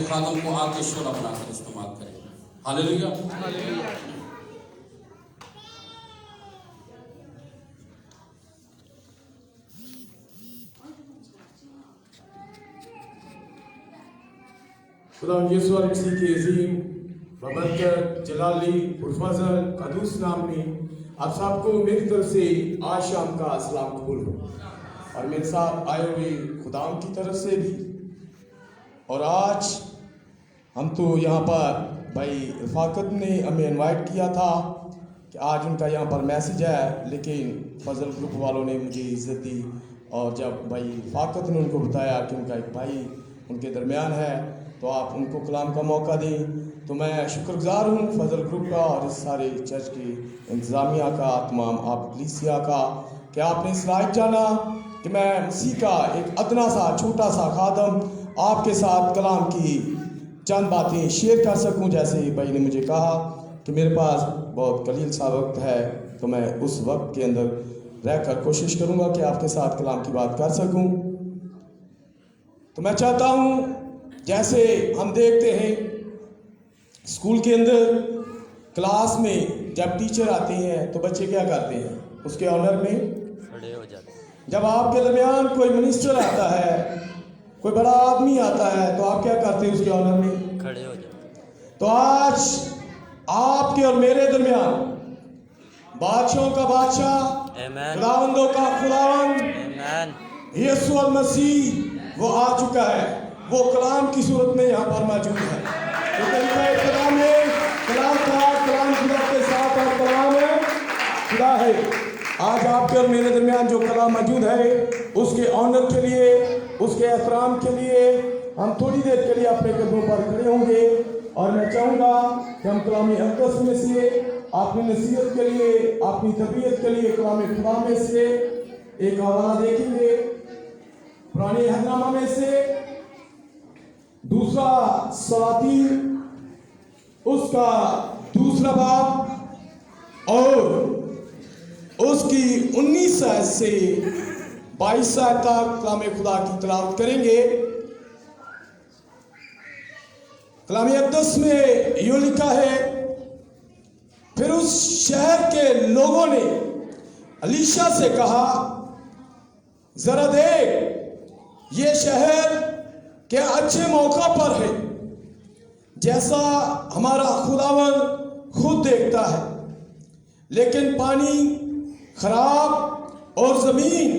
خادم کو آگ کے شعلہ بنا کر استعمال کریں. ہاللیلویا. خدا یسوع مسیح کے عظیم بابرکت جلالی پرفضل قدوس نام میں آپ سب کو میری طرف سے آج شام کا سلام قبول ہو، اور میرے ساتھ آئے ہوئے خداوند کی طرف سے بھی. اور آج ہم تو یہاں پر بھائی رفاقت نے ہمیں انوائٹ کیا تھا کہ آج ان کا یہاں پر میسج ہے، لیکن فضل گروپ والوں نے مجھے عزت دی، اور جب بھائی رفاقت نے ان کو بتایا کہ ان کا ایک بھائی ان کے درمیان ہے تو آپ ان کو کلام کا موقع دیں، تو میں شکر گزار ہوں فضل گروپ کا اور اس سارے چرچ کی انتظامیہ کا، تمام آپ کلیسیا کا، کہ آپ نے اس لائق جانا کہ میں مسیح کا ایک ادنا سا چھوٹا سا خادم آپ کے ساتھ کلام کی چند باتیں شیئر کر سکوں. جیسے بھائی نے مجھے کہا کہ میرے پاس بہت قلیل سا وقت ہے، تو میں اس وقت کے اندر رہ کر کوشش کروں گا کہ آپ کے ساتھ کلام کی بات کر سکوں. تو میں چاہتا ہوں جیسے ہم دیکھتے ہیں اسکول کے اندر کلاس میں جب ٹیچر آتے ہیں تو بچے کیا کرتے ہیں؟ اس کے آنر میں کھڑے ہو جاتے ہیں. جب آپ کے درمیان کوئی منسٹر آتا ہے، کوئی بڑا آدمی آتا ہے، تو آپ کیا کرتے ہیں اس کے آنر میں؟ کھڑے ہو جاتے ہیں. تو آج آپ کے اور میرے درمیان بادشاہوں کا بادشاہ، آمین. خداوندوں کا خداوند آمین. یسوع المسیح وہ آ چکا ہے، وہ کلام کی صورت میں یہاں پر موجود ہے. تو طریقہ کلام ہے، کلام کا کلام خدا کے ساتھ، اور کلام ہے خدا ہے. آج آپ کے اور میرے درمیان جو کلام موجود ہے، اس کے آنر کے لیے، اس کے احترام کے لیے ہم تھوڑی دیر کے لیے اپنے قدموں پر کھڑے ہوں گے، اور میں چاہوں گا کہ ہم کلام اقدس میں سے اپنی نصیحت کے لیے، اپنی تربیت کے لیے کلام خدا میں سے ایک حوالہ دیکھیں گے. پرانے عہد نامہ میں سے دوسرا سلاطین اس کا دوسرا باب اور اس کی 19 آیت سے 22 آیت تک کلام خدا کی تلاوت کریں گے. کلام اقدس میں یوں لکھا ہے، پھر اس شہر کے لوگوں نے الیشا سے کہا، ذرا دیکھ یہ شہر کیا اچھے موقع پر ہے، جیسا ہمارا خداوند خود دیکھتا ہے، لیکن پانی خراب اور زمین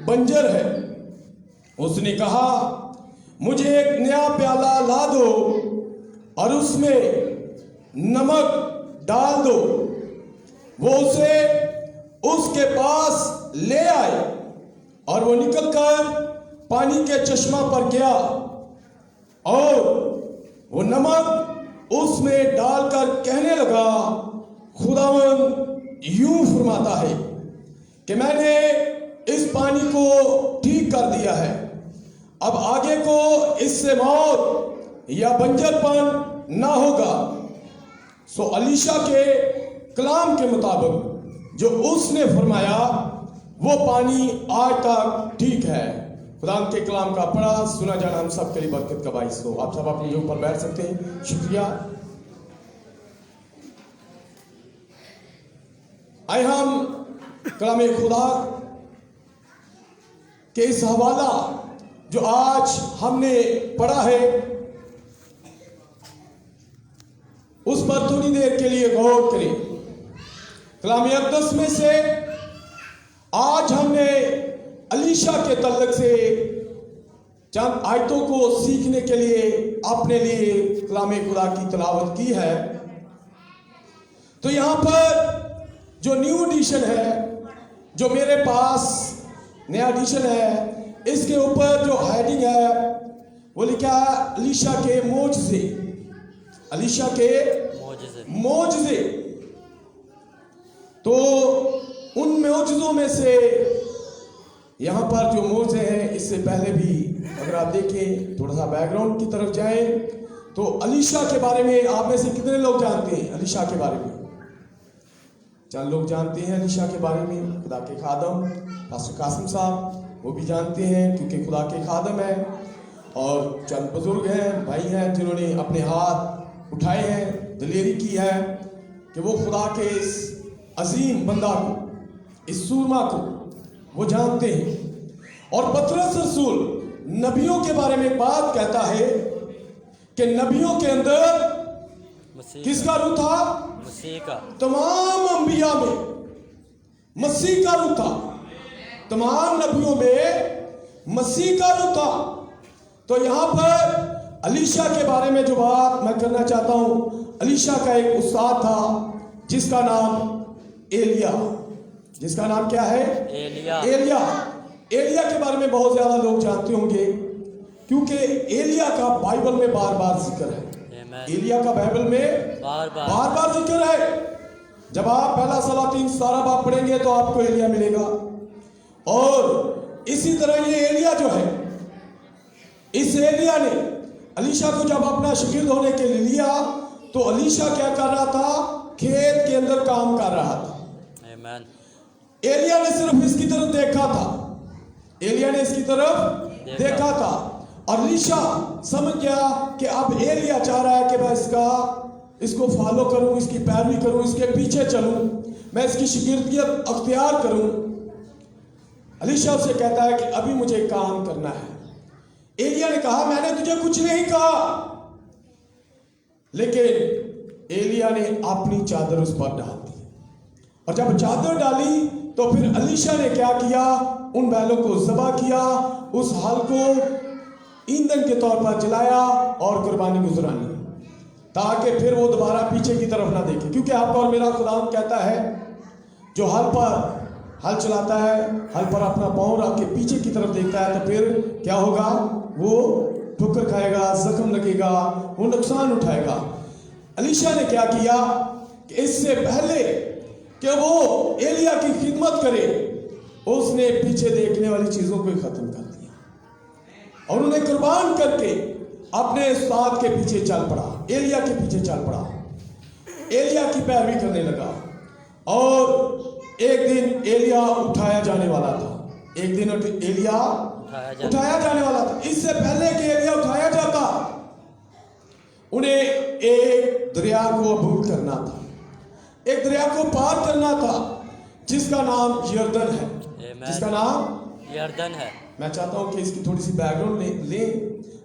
بنجر ہے. اس نے کہا، مجھے ایک نیا پیالہ لا دو اور اس میں نمک ڈال دو. وہ اسے اس کے پاس لے آئے، اور وہ نکل کر پانی کے چشمہ پر گیا، اور وہ نمک اس میں ڈال کر کہنے لگا، خداوند یوں فرماتا ہے کہ میں نے اس پانی کو ٹھیک کر دیا ہے، اب آگے کو اس سے موت یا بنجر پن نہ ہوگا. سو الیشا کے کلام کے مطابق جو اس نے فرمایا وہ پانی آج تک ٹھیک ہے. خدا کے کلام کا پڑھا سنا جانا ہم سب کے لیے برکت کا باعث ہو. آپ سب اپنے اوپر بیٹھ سکتے ہیں. شکریہ. آئے ہم کلام خدا کے اس حوالہ جو آج ہم نے پڑھا ہے اس پر تھوڑی دیر کے لیے غور کریں. کلام اقدس میں سے آج ہم نے الیشا کے تعلق سے چند آیتوں کو سیکھنے کے لیے اپنے لیے کلام خدا کی تلاوت کی ہے. تو یہاں پر جو نیو ایڈیشن ہے، جو میرے پاس نیا ایڈیشن ہے، اس کے اوپر جو ہیڈنگ ہے وہ لکھا ہے الیشا کے معجزے. الیشا کے معجزے. تو ان معجزوں میں سے یہاں پر جو معجزے ہیں، اس سے پہلے بھی اگر آپ دیکھیں تھوڑا سا بیک گراؤنڈ کی طرف جائیں تو الیشا کے بارے میں آپ میں سے کتنے لوگ جانتے ہیں؟ الیشا کے بارے میں چند لوگ جانتے ہیں. الیشا کے بارے میں خدا کے خادم پاسٹر قاسم صاحب وہ بھی جانتے ہیں کیونکہ خدا کے خادم ہیں. اور چند بزرگ ہیں، بھائی ہیں، جنہوں نے اپنے ہاتھ اٹھائے ہیں، دلیری کی ہے کہ وہ خدا کے اس عظیم بندہ کو، اس سورما کو وہ جانتے ہیں۔ اور پطرس رسول نبیوں کے بارے میں ایک بات کہتا ہے کہ نبیوں کے اندر کس کا روح تھا؟ مسیح کا۔ تمام انبیاء میں مسیح کا روح تھا، تمام نبیوں میں مسیح کا روح تھا۔ تو یہاں پر الیشا کے بارے میں جو بات میں کرنا چاہتا ہوں، الیشا کا ایک استاد تھا جس کا نام ایلیا، جس کا نام کیا ہے؟ ایلیا۔ ایلیا کے بارے میں بہت زیادہ لوگ جانتے ہوں گے کیونکہ ایلیا کا بائبل میں بار بار ذکر ہے۔ ایلیا کا بائبل میں بار بار ذکر ہے۔ جب آپ پہلا سلاطین 17 باب پڑھیں گے تو آپ کو ایلیا ملے گا۔ اور اسی طرح یہ ایلیا جو ہے، اس ایلیا نے الیشا کو جب اپنا شاگرد ہونے کے لیے لیا تو الیشا کیا کر رہا تھا؟ کھیت کے اندر کام کر رہا تھا۔ ایلیا نے صرف اس کی طرف دیکھا تھا، ایلیا نے اس کی طرف دیکھا تھا، اور الیشا سمجھ گیا کہ اب ایلیا چاہ رہا ہے کہ میں اس کو فالو کروں، اس کی پیروی کروں، اس کے پیچھے چلوں، میں اس کی شاگردیت اختیار کروں۔ الیشا اسے کہتا ہے کہ ابھی مجھے کام کرنا ہے۔ ایلیا نے کہا میں نے تجھے کچھ نہیں کہا، لیکن ایلیا نے اپنی چادر اس پر ڈال دی، اور جب چادر ڈالی تو پھر الیشا نے کیا کیا؟ ان بیلوں کو ذبح کیا، اس ہل کو ایندھن کے طور پر جلایا اور قربانی گزرانی، تاکہ پھر وہ دوبارہ پیچھے کی طرف نہ دیکھے، کیونکہ آپ اور میرا خدا کہتا ہے جو ہل چلاتا ہے، ہل پر اپنا پاؤں رکھ کے پیچھے کی طرف دیکھتا ہے تو پھر کیا ہوگا؟ وہ ٹھکر کھائے گا، زخم لگے گا، وہ نقصان اٹھائے گا۔ الیشا نے کیا کیا کہ اس سے پہلے کہ وہ ایلیا کی خدمت کرے، اس نے پیچھے دیکھنے والی چیزوں کو ختم کر دیا اور انہیں قربان کر کے اپنے استاد کے پیچھے چل پڑا، ایلیا کے پیچھے چل پڑا، ایلیا کی پیروی کرنے لگا۔ اور ایک دن ایلیا اٹھایا جانے والا تھا، ایک دن ایلیا اٹھایا جانے والا تھا۔ اس سے پہلے کہ ایلیا اٹھایا جاتا، انہیں ایک دریا کو عبور کرنا تھا، ایک دریا کو پار کرنا تھا جس کا نام یردن ہے، جس کا نام یردن ہے۔ میں چاہتا ہوں کہ اس کی تھوڑی سی بیک گراؤنڈ لیں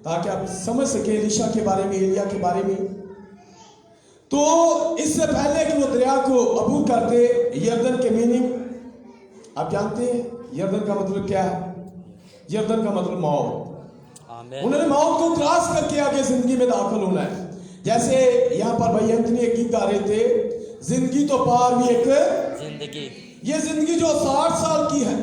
تاکہ آپ سمجھ سکیں الیشا کے بارے میں، ایلیا کے بارے میں۔ تو اس سے پہلے کہ وہ دریا کو عبور کرتے، یردن کے میننگ آپ جانتے ہیں؟ یردن کا مطلب کیا ہے؟ یردن کا مطلب موت۔ انہوں نے موت کو کراس کر کے آگے زندگی میں داخل ہونا ہے۔ جیسے یہاں پر بھائی انتنی ایک گیت گا رہے تھے، زندگی تو پار بھی ایک زندگی، یہ زندگی جو 60 سال کی ہے،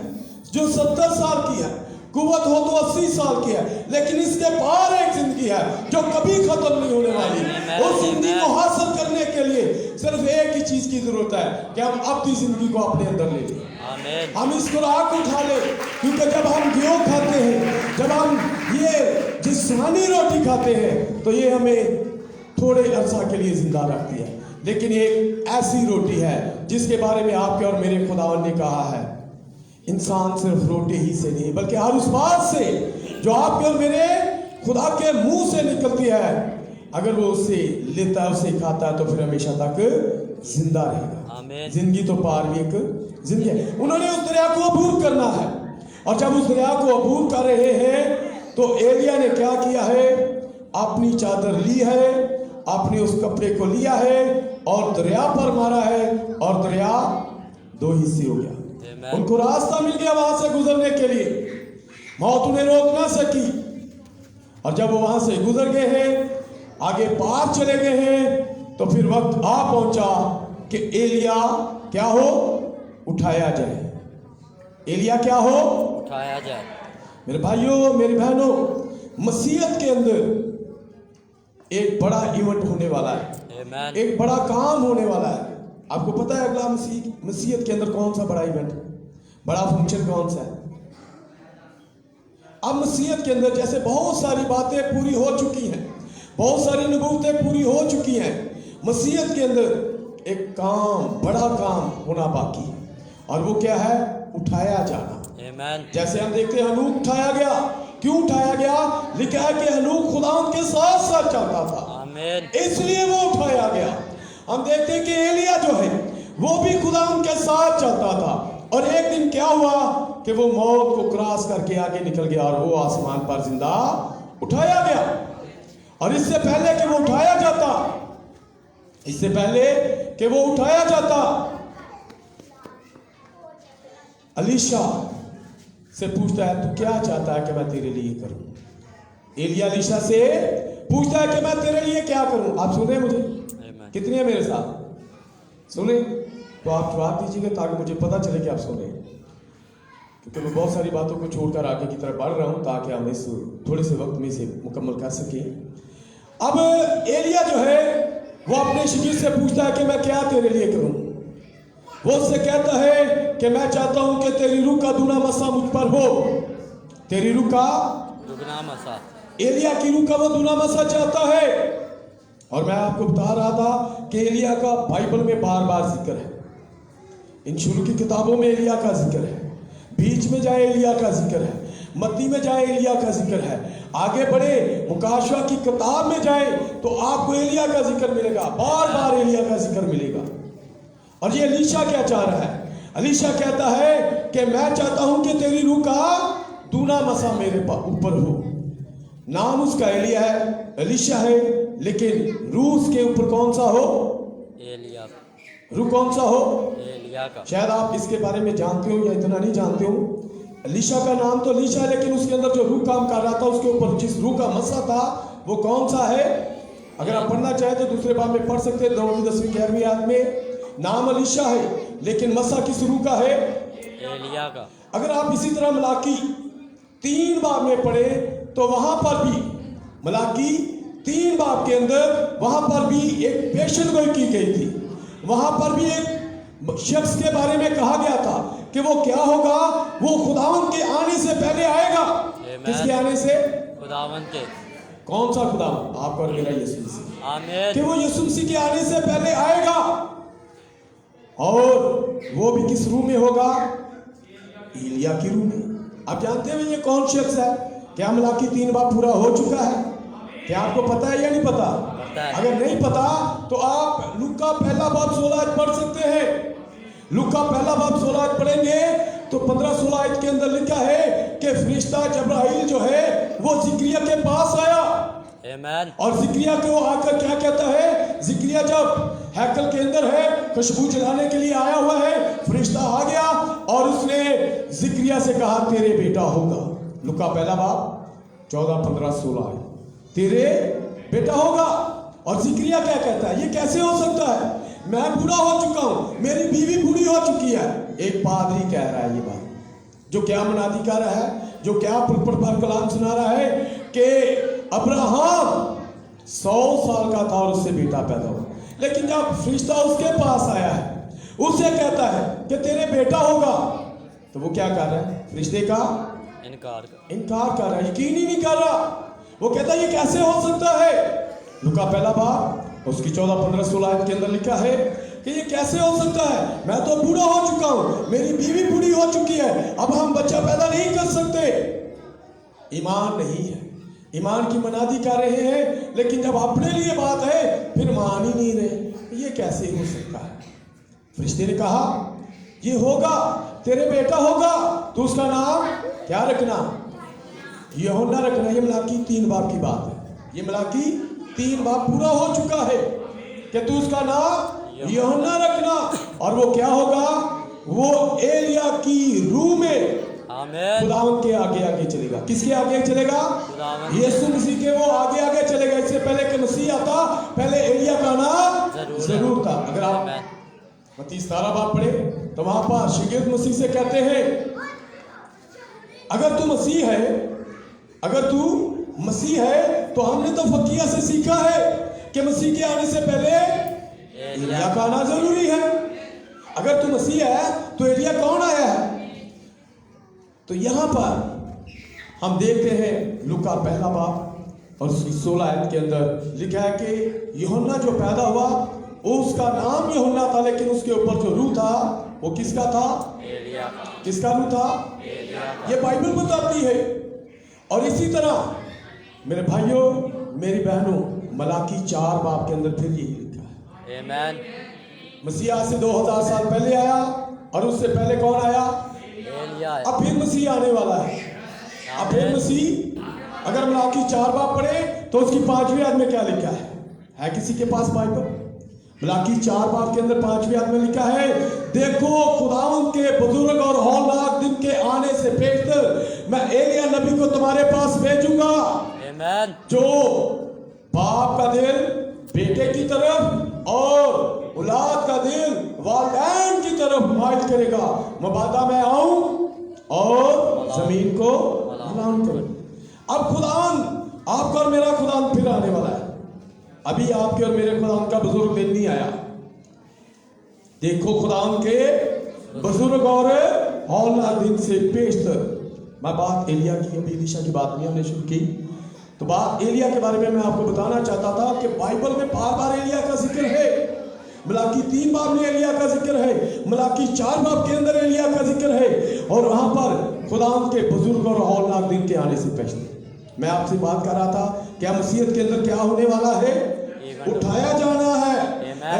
جو 70 سال کی ہے، قوت ہو تو 80 سال کی ہے، لیکن اس کے پار ایک زندگی ہے جو کبھی ختم نہیں ہونے والی۔ اس زندگی کو حاصل کرنے کے لیے صرف ایک ہی چیز کی ضرورت ہے کہ ہم اپنی زندگی کو اپنے اندر لے لیں، ہم اس خوراک کو کھا لیں، کیونکہ جب ہم گیہوں کھاتے ہیں، جب ہم یہ جسمانی روٹی کھاتے ہیں تو یہ ہمیں تھوڑے عرصہ کے لیے زندہ رکھتی ہے، لیکن ایک ایسی روٹی ہے جس کے بارے میں آپ کے اور میرے خداوند نے کہا ہے انسان صرف روٹی ہی سے نہیں بلکہ ہر اس بات سے جو آپ کے اور میرے خدا کے منہ سے نکلتی ہے، اگر وہ اسے لیتا ہے، اسے کھاتا ہے تو پھر ہمیشہ تک زندہ رہے گا۔ زندگی تو پار بھی ایک زندگی ہے۔ انہوں نے اس دریا کو عبور کرنا ہے، اور جب اس دریا کو عبور کر رہے ہیں تو ایلیا نے کیا کیا ہے؟ اپنی چادر لی ہے، اپنے اس کپڑے کو لیا ہے اور دریا پر مارا ہے، اور دریا دو حصے ہو گیا۔ ان کو راستہ مل گیا وہاں سے گزرنے کے لیے، موت انہیں روک نہ سکی، اور جب وہ وہاں سے گزر گئے ہیں، آگے پار چلے گئے ہیں، تو پھر وقت آ پہنچا کہ ایلیا کیا ہو؟ اٹھایا جائے۔ ایلیا کیا ہو؟ اٹھایا جائے۔ میرے بھائیوں، میری بہنوں، مسیحیت کے اندر ایک بڑا ایونٹ ہونے والا ہے، ایک بڑا کام ہونے والا ہے۔ آپ کو پتا ہے اگلا مسیحیت کے اندر کون سا بڑا ایونٹ، بڑا فنکشن کون سا ہے؟ اب مسیحیت کے اندر جیسے بہت ساری باتیں پوری ہو چکی ہیں، بہت ساری نبوتیں پوری ہو چکی ہیں، مسیحیت کے اندر ایک کام، بڑا کام ہونا باقی ہے، اور وہ کیا ہے؟ اٹھایا جانا۔ جیسے ہم دیکھتے ہیں ہنوک اٹھایا گیا، کیوں اٹھایا گیا؟ لکھا ہے کہ ہنوک خداوند کے ساتھ ساتھ چلتا تھا، آمین اس لیے وہ اٹھایا گیا۔ ہم دیکھتے ہیں کہ ایلیا جو ہے وہ بھی خداوند کے ساتھ چلتا تھا، اور ایک دن کیا ہوا کہ وہ موت کو کراس کر کے آگے نکل گیا اور وہ آسمان پر زندہ اٹھایا گیا۔ اور اس سے پہلے کہ وہ اٹھایا جاتا، اس سے پہلے کہ وہ اٹھایا جاتا، الیشا سے پوچھتا ہے تو کیا چاہتا ہے کہ میں تیرے لیے کروں؟ ایلیا الیشا سے پوچھتا ہے کہ میں تیرے لیے کیا کروں؟ آپ سن رہے ہیں مجھے؟ آمین کتنے ہیں میرے ساتھ؟ سنیں تو آپ جواب دیجیے گا تاکہ مجھے پتا چلے کہ آپ سن رہے ہیں، کیونکہ میں بہت ساری باتوں کو چھوڑ کر آگے کی طرف بڑھ رہا ہوں تاکہ ہم اس تھوڑے سے وقت میں سے مکمل کر سکیں۔ اب ایلیا جو ہے وہ اپنے شاگرد سے پوچھتا ہے کہ میں کیا تیرے لیے کروں؟ وہ اس سے کہتا ہے کہ میں چاہتا ہوں کہ تیری روح کا دونا مسا مجھ پر ہو۔ تیری روح کا دگنا مسا، ایلیا کی روح کا وہ دونا مسا چاہتا ہے۔ اور میں آپ کو بتا رہا تھا کہ ایلیا کا بائبل میں بار بار ذکر ہے، ان شروع کی کتابوں میں ایلیا کا ذکر ہے، بیچ میں جائے ایلیا کا ذکر ہے، متی میں جائے ایلیا کا ذکر ہے، آگے بڑھے مکاشوہ کی کتاب میں جائے تو آپ کو ایلیا کا ذکر ملے گا، بار بار ایلیا کا ذکر ملے گا۔ اور یہ الیشا کیا چاہ رہا ہے؟ الیشا کہتا ہے کہ میں چاہتا ہوں کہ تیری روح کا دونا مسا میرے اوپر ہو۔ نام اس کا ایلیا ہے، الیشا ہے، لیکن روح اس کے اوپر کون سا ہو؟ ایلیا، روح کون سا ہو؟ ایلیا کا۔ شاید آپ اس کے بارے میں جانتے ہو یا اتنا نہیں جانتے ہو۔ الیشا کا نام تو الیشا ہے، لیکن اس کے اندر جو روح کام کر رہا تھا اس کے اوپر جس روح کا مسا تھا وہ کون سا ہے؟ اگر آپ پڑھنا چاہیں تو دوسرے باب میں پڑھ سکتے ہیں، 10ویں آیت میں نام الیشا ہے لیکن مسا کس روح کا ہے؟ ایلیا کا۔ اگر آپ اسی طرح ملاکی 3 باب میں پڑھیں تو وہاں پر بھی ملاکی 3 باب کے اندر وہاں پر بھی ایک پیشن گوئی کی گئی تھی، وہاں پر بھی ایک شخص کے بارے میں کہا گیا تھا کہ وہ کیا ہوگا؟ وہ خداوند کے آنے سے پہلے آئے گا۔ کس کے آنے سے؟ خداوند کے۔ کون سا خداوند؟ آپ اور میرا یسوع مسیح، آمین۔ کہ وہ یسوع مسیح کے آنے سے پہلے آئے گا، اور وہ بھی کس روح میں ہوگا؟ ایلیا کی روح میں۔ آپ جانتے ہیں یہ کون شخص ہے؟ کیا ملاکی 3 باب پورا ہو چکا ہے؟ کیا آپ کو پتا ہے یا نہیں پتا؟ اگر نہیں پتا تو آپ لوکا پہلا باب 16 آیت پڑھ سکتے ہیں۔ لوکا پہلا باب 16 آیت پڑھیں گے تو 15-16 آیت کے اندر لکھا ہے کہ فرشتہ جبرائیل جو ہے وہ زکریا کے پاس آیا، آمین۔ اور زکریا کو آ کر کیا کہتا ہے؟ زکریا جب ہیکل کے اندر ہے، خوشبو جلانے کے لیے آیا ہوا ہے، فرشتہ آ گیا اور اس نے زکریا سے کہا تیرے بیٹا ہوگا۔ لوکا پہلا باب 14, 15, 16 تیرے بیٹا ہوگا۔ اور زکریا کیا کہتا ہے؟ یہ کیسے ہو سکتا ہے؟ میں بوڑھا ہو چکا ہوں، میری بیوی بوڑھی ہو چکی ہے۔ ایک پادری کہہ رہا ہے یہ بات، جو کیا منادی کر رہا ہے، جو کیا پلپٹ پر کلام سنا رہا ہے کہ ابراہم 100 سال کا تھا اور اس سے بیٹا پیدا ہوا، لیکن جب فرشتہ اس کے پاس آیا ہے اسے کہتا ہے کہ تیرے بیٹا ہوگا، تو وہ کیا کر رہا ہے؟ فرشتے کا انکار کر رہا ہے، یقین ہی نہیں کر رہا۔ وہ کہتا ہے یہ کیسے ہو سکتا ہے؟ لوکا پہلا باب اس کی 14, 15, 16 آیت کے اندر لکھا ہے کہ یہ کیسے ہو سکتا ہے؟ میں تو بوڑھا ہو چکا ہوں، میری بیوی بوڑھی ہو چکی ہے، اب ہم بچہ پیدا نہیں کر سکتے۔ ایمان نہیں ہے، ایمان کی منادی کر رہے ہیں لیکن جب اپنے لیے بات ہے پھر مان ہی نہیں رہے، یہ کیسے ہو سکتا ہے؟ فرشتے نے کہا یہ ہوگا، تیرے بیٹا ہوگا، تو اس کا نام کیا رکھنا؟ یوحنا رکھنا۔ یہ ملاکی 3 باب کی بات ہے، یہ ملاکی 3 باب پورا ہو چکا ہے کہ تو اس کا نام یوحنا رکھنا، اور وہ کیا ہوگا؟ وہ ایلیا کی روح میں خداوند کے آگے آگے چلے گا۔ کس کے آگے چلے گا؟ یسوع مسیح کے وہ آگے آگے چلے گا۔ اس سے پہلے کہ مسیح آتا پہلے ایلیا کا نام ضرور تھا۔ اگر آپ متی 17 باب پڑھے تو وہاں پر شاگرد مسیح سے کہتے ہیں اگر تو مسیح ہے، اگر تو مسیح ہے تو ہم نے تو فقیہ سے سیکھا ہے کہ مسیح کے آنے سے پہلے ایلیا کا آنا ضروری ہے۔ اگر تو مسیح ہے تو ایلیا کون آیا ہے؟ تو یہاں پر ہم دیکھتے ہیں لوکا پہلا باب اور 16 آیت کے اندر لکھا ہے کہ یوحنا جو پیدا ہوا اس کا نام یوحنا تھا، لیکن اس کے اوپر جو روح تھا وہ کس کا تھا؟ کس کا روح تھا؟ یہ بائبل بتاتی ہے۔ اور اسی طرح میرے بھائیوں میری بہنوں ملاکی 4 باب کے اندر پھر یہی لکھا ہے. Amen. مسیح آج سے 2000 سال پہلے آیا اور اس سے پہلے کون آیا؟ ایلیا ہے. اب پھر مسیح آنے والا ہے. اب پھر مسیح اگر ملاکی 4 باب پڑھے تو اس کی 5ویں آیت میں کیا لکھا ہے کسی کے پاس بائبل؟ ملاکی 4 باب کے اندر 5ویں آیت میں لکھا ہے دیکھو خداوند کے بزرگ اور ہولناک دن کے آنے سے پیشتر میں ایلیا نبی کو تمہارے پاس بھیجوں گا Amen. جو باپ کا دل بیٹے کی طرف اور اولاد کا دل والدین کی طرف مائل کرے گا مبادہ میں آؤں اور زمین کو غلام کروں. اب خداوند آپ کا اور میرا خداوند پھر آنے والا ہے. ابھی آپ کے اور میرے خداوند کا بزرگ دن نہیں آیا. دیکھو خداوند کے بزرگ اور ہولناک دن سے پیشتر. میں بات ایلیا کی ابھی الیشا کی بات نہیں ہم نے شروع کی تو بات ایلیا کے بارے میں آپ کو بتانا چاہتا تھا کہ بائبل میں بار بار ایلیا کا ذکر ہے. ملاکی 3 باب میں ایلیا کا ذکر ہے. ملاکی 4 باب کے اندر ایلیا کا ذکر ہے اور وہاں پر خداوند کے بزرگ اور ہولناک دن کے آنے سے پہلے. میں آپ سے بات کر رہا تھا کیا مسیحیت کے اندر کیا ہونے والا ہے؟ اٹھایا جانا ہے.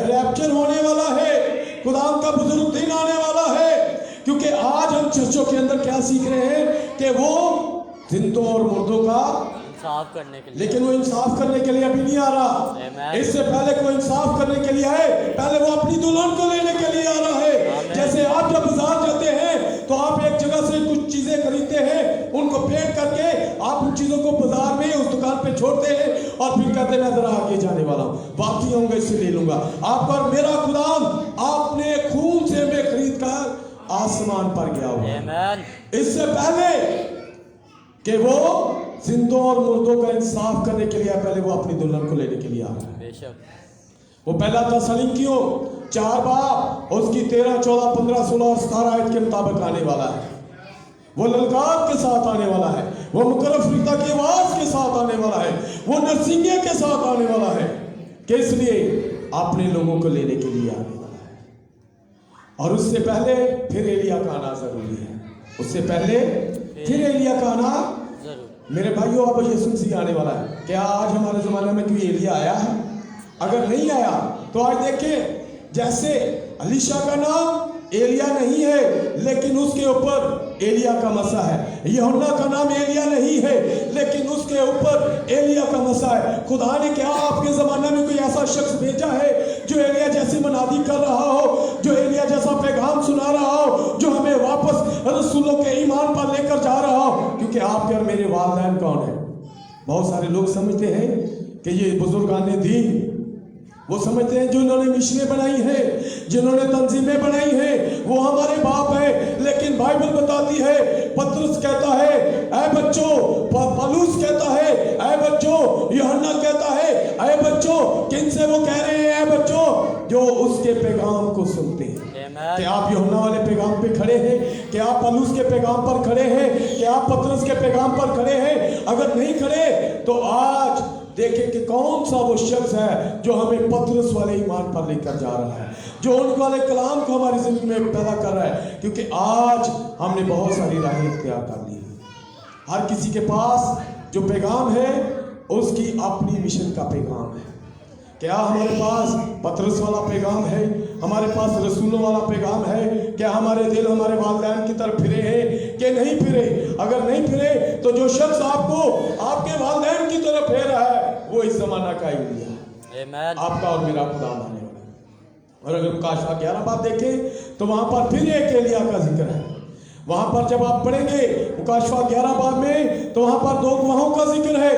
ریپچر ہونے والا ہے. خداوند کا بزرگ دن آنے والا ہے. کیونکہ آج ہم چرچوں کے اندر کیا سیکھ رہے ہیں کہ وہ زندوں اور مردوں کا انصاف کرنے کے لیے لیکن وہ انصاف کرنے کے لیے ابھی نہیں آ رہا. اس سے پہلے کوئی انصاف کرنے کے لیے آئے پہلے وہ اپنی دلہن کو لینے کے لیے آ رہا ہے. جیسے آپ جب بازار جاتے ہیں تو آپ ایک جگہ سے کچھ چیزیں خریدتے ہیں ان کو پیک کر کے آپ ان چیزوں کو بازار میں اس دکان پہ چھوڑتے ہیں اور پھر کہتے ہیں میں ذرا آگے جانے والا ہوں واپسی آؤں گا اس سے لے لوں گا. آپ پر میرا خداوند آپ نے خون سے میں خرید کر آسمان پر گیا ہوا. Amen. اس سے پہلے کہ وہ زندوں اور مردوں کا انصاف کرنے کے لیے پہلے وہ اپنی دلہن کو لینے کے لیے آ رہا ہے. بے شک. وہ پہلا تسالونیکیوں 4 باب اس کی 13 14 15 16 اور 17 آیت کے مطابق آنے والا ہے. وہ للکار کے ساتھ آنے والا ہے. وہ مقرر فرشتہ کی آواز کے ساتھ آنے والا ہے. وہ نرسنگے کے ساتھ آنے والا ہے کہ اس لیے اپنے لوگوں کو لینے کے لیے آنے والا ہے. اور اس سے پہلے پھر ایلیا کا آنا ضروری ہے. اس سے پہلے پھر ایلیا کا آنا میرے بھائیوں اب یسوع مسیح آنے والا ہے. کیا آج ہمارے زمانے میں کوئی ایلیا آیا ہے؟ اگر نہیں آیا تو آج دیکھیں جیسے الیشا کا نام ایلیا نہیں ہے لیکن اس کے اوپر ایلیا کا مسا ہے. یوحنا کا نام ایلیا نہیں ہے لیکن اس کے اوپر ایلیا کا مسا ہے. خدا نے کیا آپ کے زمانے میں کوئی ایسا شخص بھیجا ہے جو ایلیا جیسی منادی کر رہا ہو, جو ایلیا جیسا پیغام سنا رہا ہو, جو ہمیں واپس رسولوں کے ایمان پر لے کر جا رہا ہو؟ کیونکہ آپ کے اور میرے والدین کون ہیں؟ بہت سارے لوگ سمجھتے ہیں کہ یہ بزرگان دین, وہ سمجھتے ہیں جو انہوں نے مشنیں بنائی ہیں, جنہوں نے تنظیمیں بنائی ہیں وہ ہمارے باپ ہیں. لیکن بائبل بتاتی ہے, پترس کہتا ہے اے بچوں, پالوس کہتا ہے اے بچوں, یوحنا کہتا ہے اے بچوں. کن سے وہ کہہ رہے ہیں اے بچوں؟ جو اس کے پیغام کو سنتے ہیں. کہ آپ یوحنا والے پیغام پہ کھڑے ہیں, کہ آپ پالوس کے پیغام پر کھڑے ہیں, کہ آپ پترس کے پیغام پر کھڑے ہیں؟ اگر نہیں کھڑے تو آج دیکھیں کہ کون سا وہ شخص ہے جو ہمیں پترس والے ایمان پر لے کر جا رہا ہے, جو ان والے کلام کو ہماری زندگی میں پیدا کر رہا ہے. کیونکہ آج ہم نے بہت ساری راہیں اختیار کر لی ہیں. ہر کسی کے پاس جو پیغام ہے اس کی اپنی مشن کا پیغام ہے. کیا ہمارے پاس پترس والا پیغام ہے؟ ہمارے پاس رسولوں والا پیغام ہے؟ کیا ہمارے دل ہمارے والدین کی طرف پھرے ہیں کہ نہیں پھرے؟ اگر نہیں پھرے تو جو شخص آپ کو آپ کے والدین کی طرف پھیر رہا ہے وہ اس زمانہ کا ایلیا ہے. آپ کا اور میرا خدا آنے والا ہے. اور اگر مکاشفہ 11 باب دیکھیں تو وہاں پر پھر ایک ایلیا کا ذکر ہے. وہاں پر جب آپ پڑھیں گے مکاشفہ 11 باب میں تو وہاں پر 2 گواہوں کا ذکر ہے.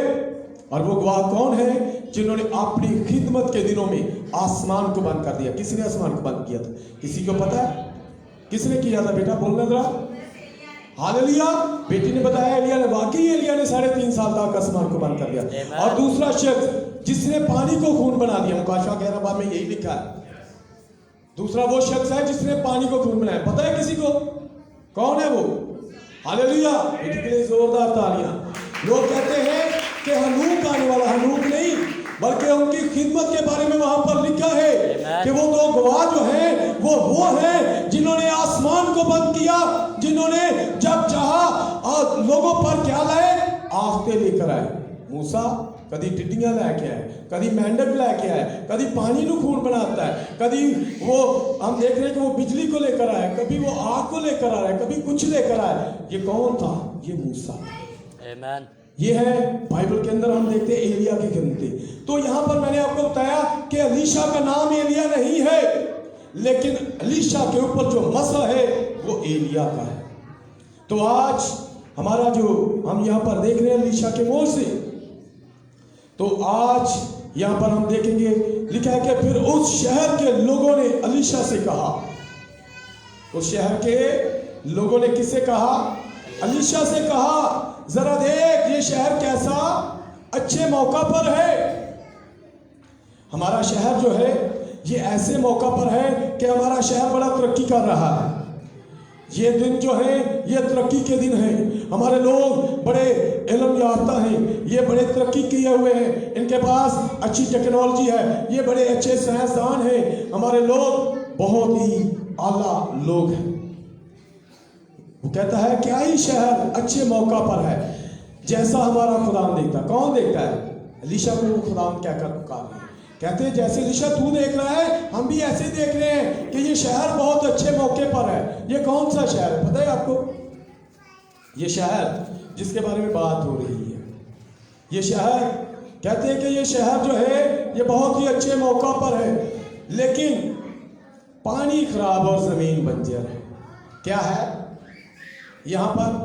اور وہ گواہ کون ہیں؟ جنہوں نے اپنی خدمت کے دنوں میں آسمان کو بند کر دیا. کس نے آسمان کو بند کیا تھا؟ کسی کو پتا ہے کس نے کیا تھا؟ بیٹا بولنا ذرا. ہاللویا. بیٹی نے بتایا ایلیا نے. واقعی ایلیا نے 3.5 سال تک آسمان کو بند کر دیا. اور دوسرا شخص جس نے پانی کو خون بنا دیا, مکاشفہ 11 باب میں یہی لکھا ہے. دوسرا وہ شخص ہے جس نے پانی کو خون بنایا. پتا ہے کسی کو کون ہے وہ؟ ہاللویا. بیٹی کے لیے زوردار تالیاں. لوگ کہتے ہیں کہ ہنوک آنے والا. ہنوک نہیں بلکہ ان کی خدمت کے بارے میں وہاں پر لکھا ہے کہ وہ 2 گواہ جو ہیں وہ ہیں جنہوں نے آسمان کو بند کیا, جنہوں نے جب چاہا لوگوں پر کیا لائے؟ آفتے لے کر آئے. موسیٰ کدی ٹڈیاں لے کے آئے, کدی مینڈک لے کے آئے, کدی پانی نو خون بناتا ہے, کدی وہ ہم دیکھ رہے ہیں کہ وہ بجلی کو لے کر آئے, کبھی وہ آگ کو لے کر آ رہا ہے, کبھی کچھ لے کر آئے. یہ کون تھا؟ یہ موسیٰ. آمین. یہ ہے بائبل کے اندر ہم دیکھتے ہیں ایلیا کی گنتی. تو یہاں پر میں نے آپ کو بتایا کہ الیشا کا نام ایلیا نہیں ہے, لیکن الیشا کے اوپر جو مسئلہ ہے وہ ایلیا کا ہے. تو آج ہمارا جو ہم یہاں پر دیکھ رہے ہیں الیشا کے موڑ سے, تو آج یہاں پر ہم دیکھیں گے لکھا ہے کہ پھر اس شہر کے لوگوں نے الیشا سے کہا. اس شہر کے لوگوں نے کس سے کہا؟ الیشا سے کہا, ذرا دیکھ یہ شہر کیسا اچھے موقع پر ہے. ہمارا شہر جو ہے یہ ایسے موقع پر ہے کہ ہمارا شہر بڑا ترقی کر رہا ہے. یہ دن جو ہے یہ ترقی کے دن ہیں. ہمارے لوگ بڑے علم یافتہ ہیں, یہ بڑے ترقی کیے ہوئے ہیں, ان کے پاس اچھی ٹیکنالوجی ہے, یہ بڑے اچھے سائنسدان ہیں. ہمارے لوگ بہت ہی اعلیٰ لوگ ہیں. وہ کہتا ہے کیا ہی شہر اچھے موقع پر ہے جیسا ہمارا خدا دیکھتا. کون دیکھتا ہے؟ الیشا کو خدا کیا کر پکار رہے ہیں, کہتے ہیں جیسے الیشا تو دیکھ رہا ہے ہم بھی ایسے دیکھ رہے ہیں کہ یہ شہر بہت اچھے موقع پر ہے. یہ کون سا شہر ہے پتہ ہے آپ کو؟ یہ شہر جس کے بارے میں بات ہو رہی ہے, یہ شہر کہتے ہیں کہ یہ شہر جو ہے یہ بہت ہی اچھے موقع پر ہے, لیکن پانی خراب اور زمین بنجر ہے. کیا ہے یہاں پر؟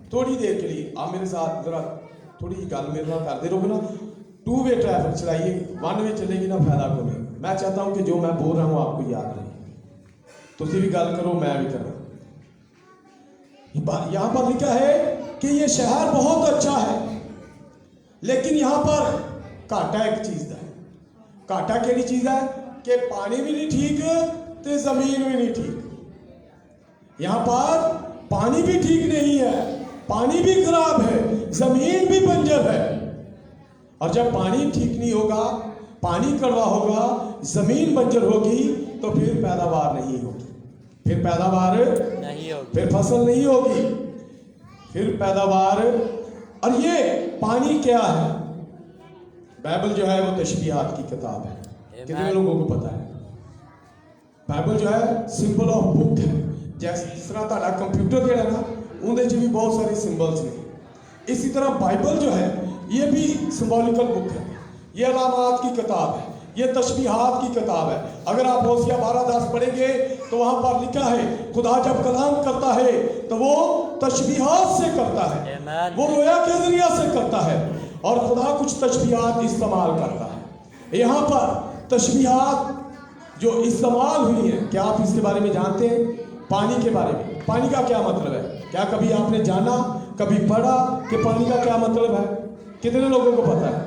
تھوڑی دیر کے لیے آپ میرے ساتھ ذرا تھوڑی گل میرے ساتھ کرتے رہو نا. 2 وے ٹریفک چلائیے, 1 وے چلے گی نا فائدہ کو نہیں. میں چاہتا ہوں کہ جو میں بول رہا ہوں آپ کو یاد رہے, تو بھی گل کرو میں بھی کروں. یہاں پر لکھا ہے کہ یہ شہر بہت اچھا ہے, لیکن یہاں پر کاٹا ایک چیز ہے. کاٹا کیڑی چیز ہے کہ پانی بھی نہیں ٹھیک تے زمین بھی نہیں ٹھیک. یہاں پر پانی بھی ٹھیک نہیں ہے, پانی بھی خراب ہے, زمین بھی بنجر ہے. اور جب پانی ٹھیک نہیں ہوگا, پانی کڑوا ہوگا, زمین بنجر ہوگی, تو پھر پیداوار نہیں ہوگی. پھر پیداوار نہیں ہوگی, پھر فصل نہیں ہوگی, پھر پیداوار. اور یہ پانی کیا ہے؟ بائبل جو ہے وہ تشبیہات کی کتاب ہے. کتنے لوگوں کو پتا ہے؟ بائبل جو ہے سمبل آف بک ہے. جس طرح تہاڈا کمپیوٹر جڑا نا اندر بھی بہت سارے سمبلس ہیں, اسی طرح بائبل جو ہے یہ بھی سمبولیکل بک ہے. یہ علامات کی کتاب ہے, یہ تشبیہات کی کتاب ہے. اگر آپ ہوشیہ 12:10 پڑھیں گے تو وہاں پر لکھا ہے خدا جب کلام کرتا ہے تو وہ تشبیہات سے کرتا ہے, وہ رویا کے ذریعہ سے کرتا ہے, اور خدا کچھ تشبیہات استعمال کرتا ہے. یہاں پر تشبیہات جو استعمال ہوئی ہیں, کیا آپ اس کے بارے میں جانتے ہیں؟ پانی کے بارے میں. پانی کا کیا مطلب ہے؟ کیا کبھی آپ نے جانا, کبھی پڑھا کہ پانی کا کیا مطلب ہے؟ کتنے لوگوں کو پتا ہے؟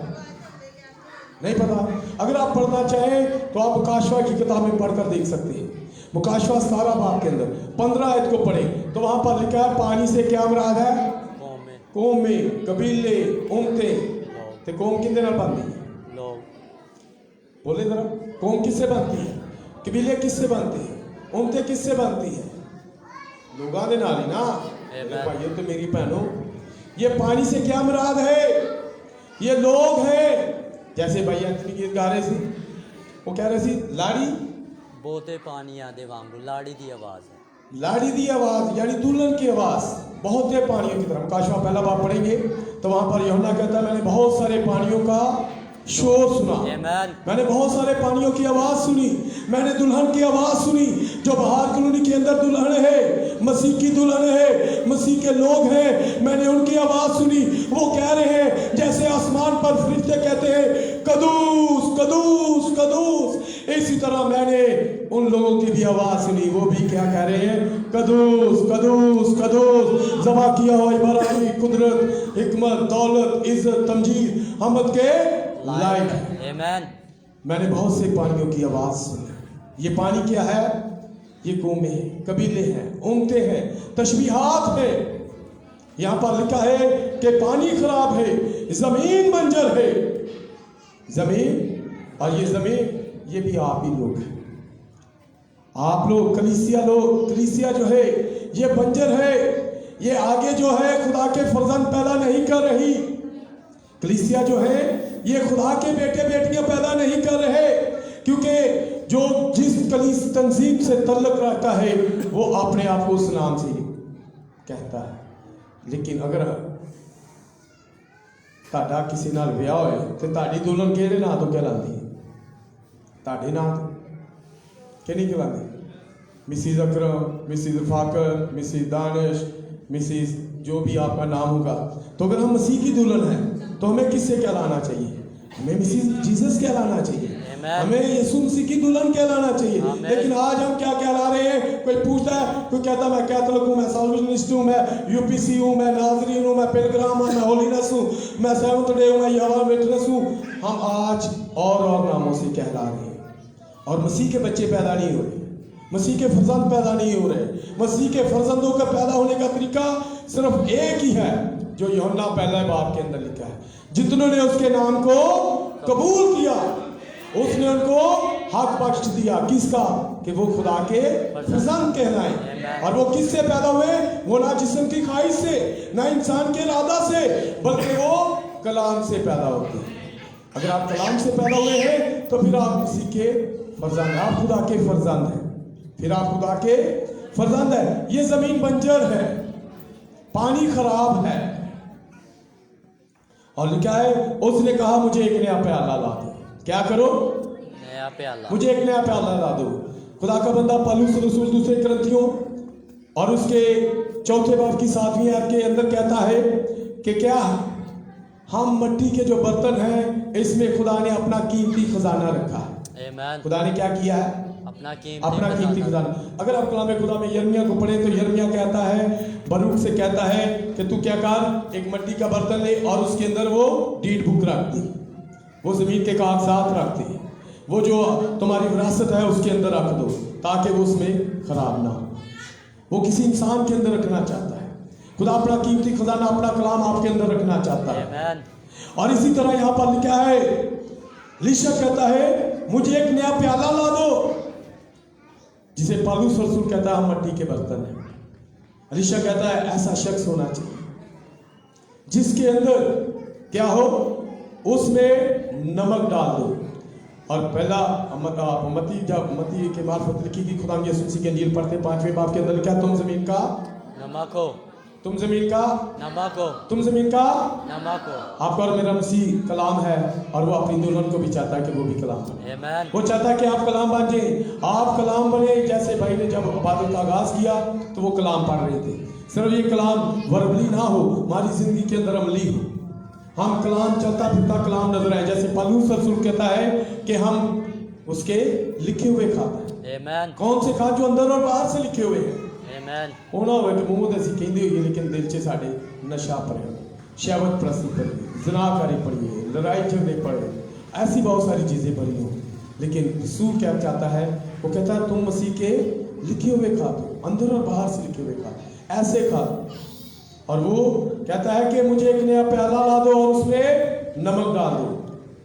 نہیں پتا. اگر آپ پڑھنا چاہیں تو آپ مکاشفہ کی کتابیں پڑھ کر دیکھ سکتے ہیں. مکاشفہ 17 باب کے اندر 15 آیت کو پڑھیں تو وہاں پر لکھا ہے پانی سے کیا مراد ہے؟ قومیں, قبیلے, امتیں. تے قوم کتنے نال بنتی ہے؟ لوگ. بولے ذرا, قوم کس سے بنتی ہے؟ قبیلے کس سے بنتے ہیں؟ امتیں کس سے بنتی ہیں؟ لوگاں دے نال ہی نا. میرے بھائیو تو میری بہنوں, یہ پانی سے کیا مراد ہے؟ یہ لوگ ہیں. جیسے بھائی انتنی گیت گا رہے سی, وہ کہہ رہے سی لاڑی بوتے پانی آدے وانگو, لاڑی دی آواز ہے. لاڑی دی آواز یعنی دلہن کی آواز بہتے پانیوں کی طرح. مکاشفہ پہلا باب پڑھیں گے تو وہاں پر یوحنا کہتا ہے میں نے بہت سارے پانیوں کا شور سنا, میں نے بہت سارے پانیوں کی آواز سنی, میں نے دلہن کی آواز سنی جو باہر کلونی کے اندر دلہن ہے, مسیح کی دلہن ہے, مسیح کے لوگ ہیں. میں نے ان کی آواز سنی, وہ کہہ رہے ہیں جیسے آسمان پر فرشتے کہتے ہیں قدوس قدوس قدوس, اسی طرح میں نے ان لوگوں کی بھی آواز سنی, وہ بھی کیا کہہ رہے ہیں؟ قدوس قدوس قدوس, ذبح کیا ہوا عبارتی قدرت, حکمت, دولت, عزت, تمجید, حمد کے لائق ہے. میں نے بہت سے پانیوں کی آواز سنی. یہ پانی کیا ہے؟ یہ قومیں ہیں, قبیلے ہیں, امتیں ہیں, تشبیہات ہیں. یہاں پر لکھا ہے کہ پانی خراب ہے, زمین بنجر ہے. زمین, اور یہ زمین یہ بھی آپ ہی لوگ ہیں. آپ لوگ کلیسیا جو ہے یہ بنجر ہے. یہ آگے جو ہے خدا کے فرزند پیدا نہیں کر رہی. کلیسیا جو ہے یہ خدا کے بیٹے بیٹیاں پیدا نہیں کر رہے، کیونکہ جو جس کلیس تنظیم سے تعلق رکھتا ہے وہ اپنے آپ کو اس نام سے کہتا ہے۔ لیکن اگر تہاڈا کسی نال بیاہ ہوئے تو تہاڈی دلہن کہڑے نام تو کہلاندی ہے؟ تہاڈے نام تو کہ نہیں کہلاندی؟ مسز اکرم، مسز رفاقت، مسز دانش، مسز جو بھی آپ کا نام ہوگا۔ تو اگر ہم مسیح کی دلہن ہیں تو ہمیں کس سے کہلانا چاہیے؟ ہمیں مسز جیسس کہلانا چاہیے، ہمیں یسوع مسیح کی دلہن کہلانا چاہیے۔ لیکن آج ہم کیا کہلا رہے ہیں؟ کوئی پوچھتا ہے، کوئی کہتا ہے میں کیتھولک ہوں، میں سالوینسٹ ہوں، میں یو پی سی ہوں، میں ناظرین ہوں، میں پلگرام ہوں، میں ہولینس ہوں، میں سیونتھ ڈے ہوں، میں یہوہ وٹنس ہوں۔ ہم آج اور ناموں سے کہلا رہے ہیں، اور مسیح کے بچے پیدا نہیں ہو رہے، مسیح کے فرزند پیدا نہیں ہو رہے۔ مسیح کے فرزندوں کا پیدا ہونے کا طریقہ صرف ایک ہی ہے جو یوحنا پہلا باب کے اندر لکھا ہے۔ جتنوں نے اس کے نام کو قبول کیا اس نے ان کو حق بخش دیا، کس کا؟ کہ وہ خدا کے فرزند کہلائیں۔ اور وہ کس سے پیدا ہوئے؟ وہ نہ جسم کی خواہش سے، نہ انسان کے ارادہ سے، بلکہ وہ کلام سے پیدا ہوتے ہیں۔ اگر آپ کلام سے پیدا ہوئے ہیں تو پھر آپ مسیح کے فرزند ہیں، آپ خدا کے فرزند ہیں، پھر آپ خدا کے فرزند ہیں۔ یہ زمین بنجر ہے، پانی خراب ہے، اور کیا ہے؟ اس نے کہا مجھے ایک نیا پیالہ لا دو۔ کیا کرو؟ نیا پیالہ، مجھے ایک نیا پیالہ لا دو۔ خدا کا بندہ پالوس رسول دوسرے کرنتھیوں اور اس کے چوتھے باب کی 7ویں آیت کے اندر کہتا ہے کہ کیا ہم مٹی کے جو برتن ہیں اس میں خدا نے اپنا قیمتی خزانہ رکھا ہے۔ آمین۔ خدا نے کیا کیا ہے؟ اپنا قیمتی خزانہ۔ اگر آپ کلام خدا میں یرمیہ کو پڑھیں تو یرمیہ کہتا ہے، باروک سے کہتا ہے کہ تو کیا کر، ایک مٹی کا برتن لے اور اس کے اندر وہ ڈیڈ بک رکھ دی، وہ زمین کے کاغذات رکھ دی، وہ جو تمہاری وراثت ہے اس کے اندر رکھ دو تاکہ وہ اس میں خراب نہ ہو۔ وہ کسی انسان کے اندر رکھنا چاہتا ہے۔ خدا اپنا قیمتی خزانہ، اپنا کلام آپ کے اندر رکھنا چاہتا ہے۔ آمین۔ اور اسی طرح یہاں پر لکھا ہے، لیشا کہتا ہے مجھے ایک نیا پیالہ لا دو، جسے پالوس رسول کہتا ہے ہم مٹی کے برتن ہیں۔ لیشا کہتا ہے ایسا شخص ہونا چاہیے جس کے اندر کیا ہو، اس میں نمک ڈال دو۔ اور پہلا متی کے معرفت لکھی گئی، خدا یسوع مسیح کی انجیل پڑھتے 5ویں باب کے اندر لکھا تم زمین کا نمک ہو، تم زمین کا نمک ہو، تم زمین کا نمک ہو۔ آپ کا اور میرا مسیح کلام ہے، اور وہ اپنی دلہن کو بھی چاہتا ہے کہ وہ بھی کلام بنے۔ آمین۔ وہ چاہتا ہے کہ آپ کلام بن جائیں، آپ کلام بنے۔ جیسے بھائی نے جب عبادت کا آغاز کیا تو وہ کلام پڑھ رہے تھے، صرف یہ کلام وربلی نہ ہو، ہماری زندگی کے اندر عملی ہو، ہم کلام چلتا پھرتا کلام نظر آئے۔ جیسے پالوس رسول کہتا ہے کہ ہم اس کے لکھے ہوئے کھاتے ہیں۔ آمین۔ کون سے کھا؟ جو اندر اور باہر سے لکھے ہوئے ہیں۔ آمین۔ وہ نہ ہوئے کہ منہ ایسی کہندے ہوئی لیکن دل چ ساڈے نشہ پڑے، شہوت پرستی پڑی، زناکاری پڑی ہے، لڑائی جھگڑے پڑے، ایسی بہت ساری چیزیں پڑی ہوں۔ لیکن رسول کیا چاہتا ہے؟ وہ کہتا ہے تم مسیح کے لکھے ہوئے کھا دو، اندر اور باہر سے لکھے ہوئے کھا، ایسے کھا۔ اور وہ کہتا ہے کہ مجھے ایک نیا پیالہ لا دو اور اس میں نمک ڈال دو۔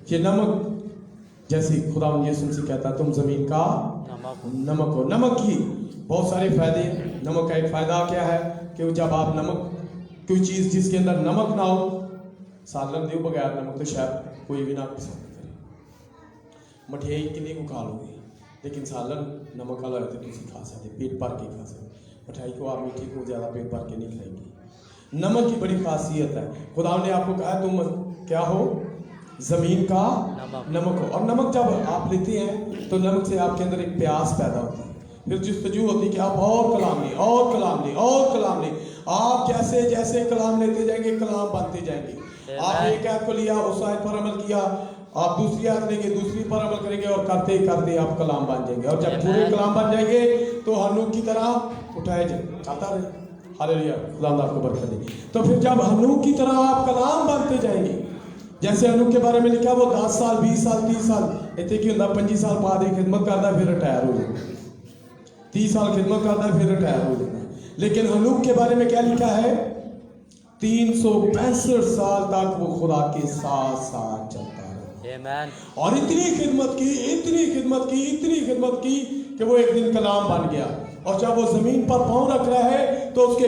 یہ نمک جیسے خدا یسوع سے کہتا ہے تم زمین کا نمک ہو۔ نمک کی بہت سارے فائدے ہیں۔ نمک کا ایک فائدہ کیا ہے کہ جب آپ نمک کوئی چیز جس کے اندر نمک نہ ہو، سالن دیو بغیر نمک تو شاید کوئی بھی نہ پسند کرے، مٹھائی کتنی کو کھا لو گے، لیکن سالن نمک والا ہوتا ہے تو اسی کھا سکتے، پیٹ بھر کے کھا سکتے۔ مٹھائی کو آپ میٹھی کو زیادہ پیٹ بھر کے نہیں کھائیں گے۔ نمک کی بڑی خاصیت ہے۔ خدا نے آپ کو کہا تم کیا ہو؟ زمین کا نمک ہو۔ اور نمک جب آپ لیتے ہیں تو نمک سے آپ کے اندر ایک پیاس پیدا ہوتی ہے، پھر جستجو ہوتی ہے کہ آپ اور کلام لیں، اور کلام لیں، اور کلام لیں۔ آپ جیسے جیسے کلام لیتے جائیں گے کلام بنتے جائیں گے۔ آپ ایک آیت کو لیا، اس آیت پر عمل کیا، آپ دوسری آیت لیں گے، دوسری پر عمل کریں گے، اور کرتے کرتے آپ کلام بن جائیں گے۔ اور جب پورے کلام بن جائیں گے تو ہنوک کی طرح اٹھائے جائیں، آتا رہے۔ ہاللیلویہ، خدا آپ کو برکت دے۔ تو پھر جب ہنوک کی طرح آپ کلام بنتے جائیں گے، جیسے ہنوک کے بارے میں لکھا وہ 10 سال 20 سال 30 سال اتنے کی ہوتا، 25 سال بعد خدمت کرتا ہے، پھر ریٹائر ہو جاتا ہے، 30 سال خدمت کرتا ہے، پھر ریٹائر ہو جاتا ہے۔ لیکن ہنوک کے بارے میں کیا لکھا ہے؟ 365 سال تک وہ خدا کے ساتھ ساتھ چلتا ہے، اور اتنی خدمت کی، اتنی خدمت کی، اتنی خدمت کی کہ وہ ایک دن کلام بن گیا۔ اور جب وہ زمین پر پاؤں رکھ رہا ہے تو اس کے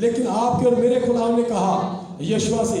لیکن آپ کے اور میرے خدا نے کہا یشوا سے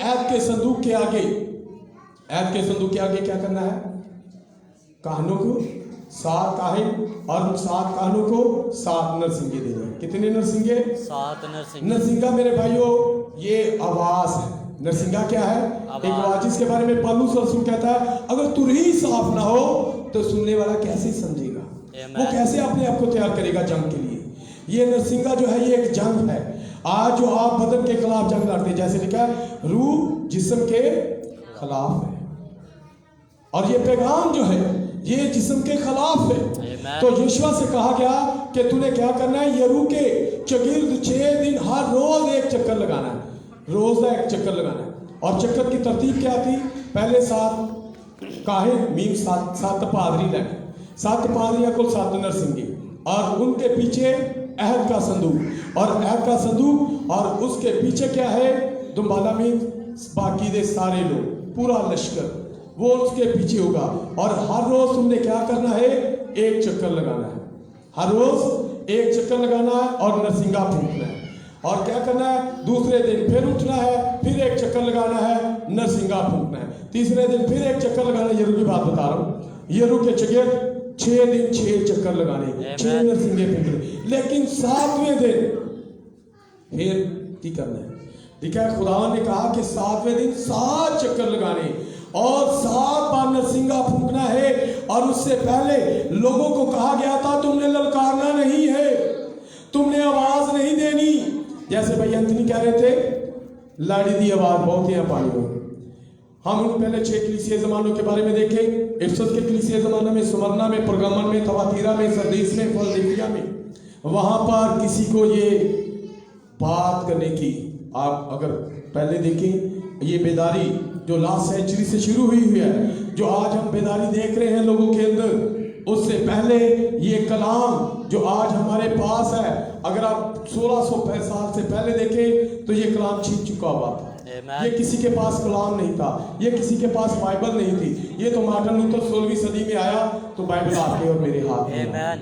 عہد کے صندوق کے آگے کیا کرنا ہے, کہانوں کو 7 کاہن اور 7 کہانوں کو 7 نرسنگے دینے ہیں. کتنے نرسنگے؟ 7 نرسنگے. نرسنگا میرے بھائیوں یہ آواز ہے. نرسنگا کیا ہے؟ ایک آواز جس کے بارے میں پالوس رسول کہتا ہے اگر تر ہی صاف نہ ہو تو سننے والا کیسے سمجھے گا, وہ کیسے اپنے آپ کو تیار کرے گا جنگ کے لیے. یہ نرسنگا جو ہے یہ ایک جنگ ہے. آج جو آپ بدن کے خلاف جنگ لڑتے ہیں, جیسے لکھا ہے روح جسم کے خلاف ہے, اور یہ پیغام جو ہے یہ جسم کے خلاف ہے. تو یشوع سے کہا گیا کہ تُونے کیا کرنا ہے, یرو کے چگرد 6 دن ہر روز ایک چکر لگانا ہے, روز ایک چکر لگانا ہے. اور چکر کی ترتیب کیا تھی؟ پہلے 7 کاہن 7 پادری لگے, 7 پادریاں کو 7 نرسنگے, اور ان کے پیچھے عہد کا صندوق, اور عہد کا صندوق, اور اس کے پیچھے کیا ہے, دنبالہ میں باقی دے سارے لوگ, پورا لشکر وہ اس کے پیچھے ہوگا. اور ہر روز تم نے کیا کرنا ہے, ایک چکر لگانا ہے, ہر روز ایک چکر لگانا ہے اور نرسنگا پھونکنا ہے. اور کیا کرنا ہے, دوسرے دن پھر اٹھنا ہے, پھر ایک چکر لگانا ہے, نرسنگا پھونکنا ہے. تیسرے دن پھر ایک چکر لگانا ہے. یرو کی بات بتا رہا ہوں, یرو کے چگیر 6 دن 6 چکر لگانے, 6 نرسنگے پھونکنے. لیکن 7ویں دن پھر کی کرنا ہے. دیکھا ہے خدا نے کہا کہ 7ویں دن 7 چکر لگانے اور 7 بار نرسنگا پھونکنا ہے. اور اس سے پہلے لوگوں کو کہا گیا تھا تم نے للکارنا نہیں ہے, تم نے آواز نہیں دینی. جیسے بھائی انتنی کہہ رہے تھے لاڑی دی آواز بہت ہی پانی میں. ہم ان پہلے 6 کلیسیائی زمانوں کے بارے میں دیکھیں. افسس کے کلیسیائی زمانہ میں, سمرنا میں, پرگامن میں, تھواتیرا میں, سردیس میں, فلادلفیا میں, وہاں پر کسی کو یہ بات کرنے کی, آپ اگر پہلے دیکھیں یہ بیداری جو لاسٹ سینچری سے شروع ہوئی ہے, جو آج ہم بیداری دیکھ رہے ہیں لوگوں کے اندر, اس سے پہلے یہ کلام جو آج ہمارے پاس ہے, اگر آپ 1600 سال سے پہلے دیکھیں تو یہ کلام چھین چکا ہوا تھا. یہ کسی کے پاس کلام نہیں تھا, یہ کسی کے پاس بائبل نہیں تھی. یہ تو مارٹن لوتھر 16ویں صدی میں آیا تو بائبل آپ کے اور میرے ہاتھ میں.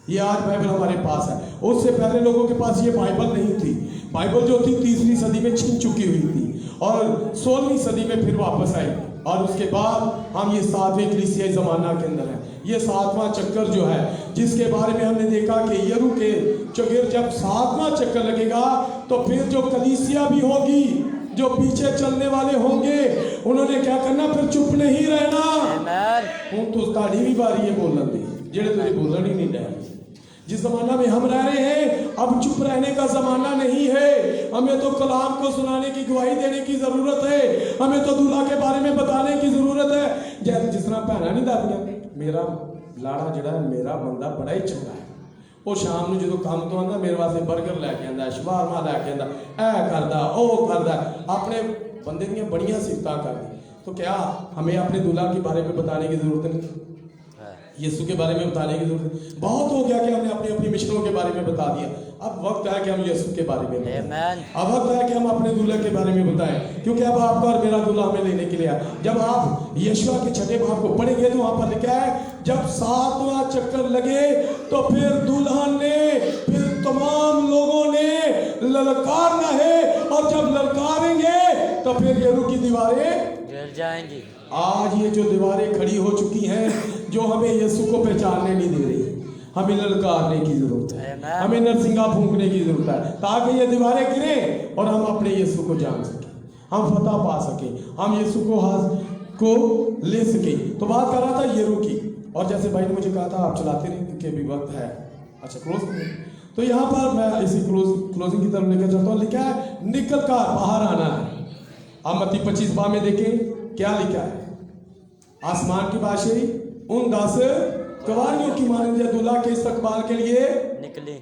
یہ آج بائبل ہمارے پاس ہے. اس سے پہلے لوگوں کے پاس یہ بائبل نہیں تھی. بائبل جو تھی 3ری صدی میں چھن چکی ہوئی تھی اور 16ویں صدی میں پھر واپس آئی. اور اس کے بعد ہم یہ 7ویں کلیسیائی زمانہ کے اندر ہیں. یہ 7واں چکر جو ہے جس کے بارے میں ہم نے دیکھا کہ یرو کے چگر جب 7واں چکر لگے گا تو پھر جو کلیسیا بھی ہوگی, جو پیچھے چلنے والے ہوں گے, انہوں نے کیا کرنا, پھر چپ نہیں رہنا. ہوں تو تاڑی بھی باری ہے بولن دی, جڑے تجھے بولن ہی نہیں رہے. جس زمانہ میں ہم رہ رہے ہیں اب چپ رہنے کا زمانہ نہیں ہے. ہمیں تو کلام کو سنانے کی گواہی دینے کی ضرورت ہے. ہمیں تو دولہا کے بارے میں بتانے کی ضرورت ہے. جس طرح بہنا نہیں دادیاں, میرا لاڑا جڑا ہے میرا بندہ بڑا ہی چنگا ہے, وہ شام نو جدو کام تو آندا میرے واسطے برگر لے کے آندا, شوارما لے کے آندا, اے کردا او کردا, اپنے بندے دیاں بڑیاں صفتاں کردا. تو کیا ہمیں اپنے دولہا کے بارے میں بتانے کی ضرورت نہیں؟ یسوع کے بارے میں بتانے کی ضرورت ہے. بہت ہو گیا کہ ہم نے اپنی مشنوں کے بارے میں بتا دیا. اب وقت ہے کہ ہم یسوع کے بارے میں بتائیں. اب وقت ہے کہ ہم اپنے دولہے کے بارے میں بتائیں, کیونکہ اب آپ کا اور میرا دولہا ہمیں لینے کے لیے ہے. جب آپ یشوع کے 6 باب کو پڑھیں گے تو وہاں پر لکھا ہے جب 7واں چکر لگے تو پھر دلہن نے, پھر تمام لوگوں نے للکارنا ہے, اور جب للکاریں گے تو پھر یرو کی دیواریں گر جائیں گی. آج یہ جو دیواریں کھڑی ہو چکی ہیں جو ہمیں یسوع کو پہچاننے نہیں دے رہی, ہمیں للکارنے کی ضرورت ہے, ہمیں نرسنگا پھونکنے کی ضرورت ہے تاکہ یہ دیواریں گریں اور ہم اپنے یسوع کو جان سکیں, ہم فتح پا سکیں, ہم یسوع کو لے سکیں. تو بات کر رہا تھا یرو کی, اور جیسے بھائی نے مجھے کہا تھا آپ چلاتے رہیں کیونکہ ابھی وقت ہے. اچھا کلوز کریں. تو یہاں پر میں اسی کلوزنگ کی طرف لے کر چلتا ہوں. لکھا ہے نکل کر باہر آنا ہے. آپ متی 25 باب میں دیکھیں کیا لکھا ہے, آسمان کی بادشاہی ان 10 گواریوں کی مانند یا دولہا کے استقبال کے لیے نکلی.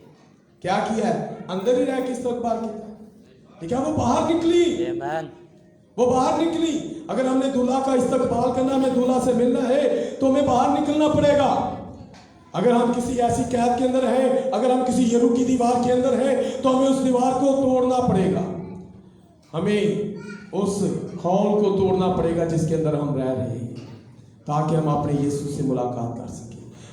کیا کیا ہے؟ اندر ہی رہ کے استقبال کیا. ٹھیک ہے, وہ باہر نکلی, وہ باہر نکلی. اگر ہم نے دولہا کا استقبال کرنا, ہمیں دولہا سے ملنا ہے تو ہمیں باہر نکلنا پڑے گا. اگر ہم کسی ایسی قید کے اندر ہیں, اگر ہم کسی یرو کی دیوار کے اندر ہیں تو ہمیں اس دیوار کو توڑنا پڑے گا, ہمیں اس خول کو توڑنا پڑے گا جس کے اندر ہم رہ رہے ہیں, تاکہ ہم اپنے یسوع سے ملاقات کر سکیں.